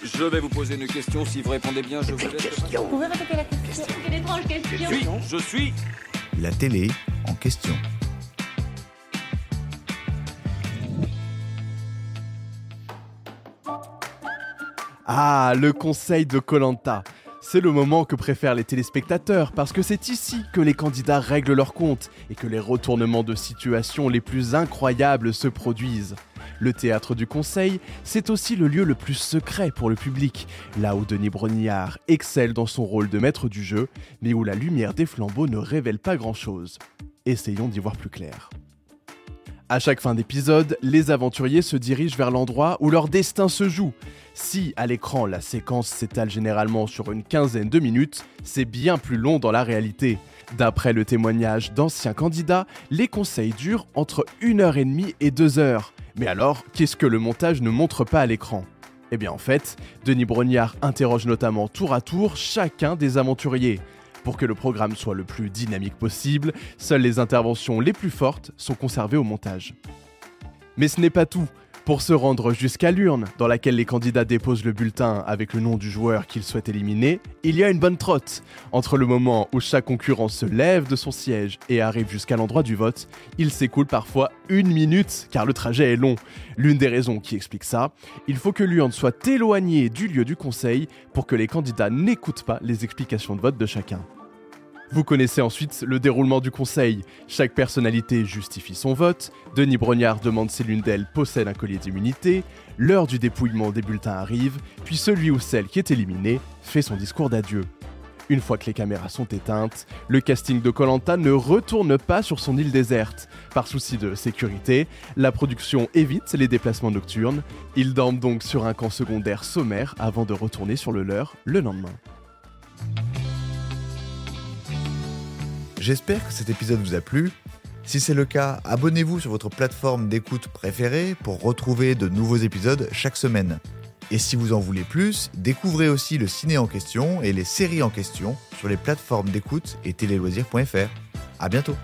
Je vais vous poser une question. Si vous répondez bien, je vous laisse. Vous pouvez répéter la question? Quelle étrange question. Je suis. La télé en question. Ah, le conseil de Koh-Lanta. C'est le moment que préfèrent les téléspectateurs parce que c'est ici que les candidats règlent leur compte et que les retournements de situation les plus incroyables se produisent. Le théâtre du conseil, c'est aussi le lieu le plus secret pour le public, là où Denis Brognard excelle dans son rôle de maître du jeu, mais où la lumière des flambeaux ne révèle pas grand-chose. Essayons d'y voir plus clair. À chaque fin d'épisode, les aventuriers se dirigent vers l'endroit où leur destin se joue. Si, à l'écran, la séquence s'étale généralement sur une quinzaine de minutes, c'est bien plus long dans la réalité. D'après le témoignage d'anciens candidats, les conseils durent entre 1h30 et 2 heures. Mais alors, qu'est-ce que le montage ne montre pas à l'écran ? Eh bien en fait, Denis Brognard interroge notamment tour à tour chacun des aventuriers. Pour que le programme soit le plus dynamique possible, seules les interventions les plus fortes sont conservées au montage. Mais ce n'est pas tout. Pour se rendre jusqu'à l'urne, dans laquelle les candidats déposent le bulletin avec le nom du joueur qu'ils souhaitent éliminer, il y a une bonne trotte. Entre le moment où chaque concurrent se lève de son siège et arrive jusqu'à l'endroit du vote, il s'écoule parfois 1 minute, car le trajet est long. L'une des raisons qui explique ça, il faut que l'urne soit éloignée du lieu du conseil pour que les candidats n'écoutent pas les explications de vote de chacun. Vous connaissez ensuite le déroulement du conseil. Chaque personnalité justifie son vote, Denis Brognard demande si l'une d'elles possède un collier d'immunité, l'heure du dépouillement des bulletins arrive, puis celui ou celle qui est éliminé fait son discours d'adieu. Une fois que les caméras sont éteintes, le casting de Koh-Lanta ne retourne pas sur son île déserte. Par souci de sécurité, la production évite les déplacements nocturnes. Ils dorment donc sur un camp secondaire sommaire avant de retourner sur le leur le lendemain. J'espère que cet épisode vous a plu. Si c'est le cas, abonnez-vous sur votre plateforme d'écoute préférée pour retrouver de nouveaux épisodes chaque semaine. Et si vous en voulez plus, découvrez aussi le ciné en question et les séries en question sur les plateformes d'écoute et téléloisirs.fr. À bientôt.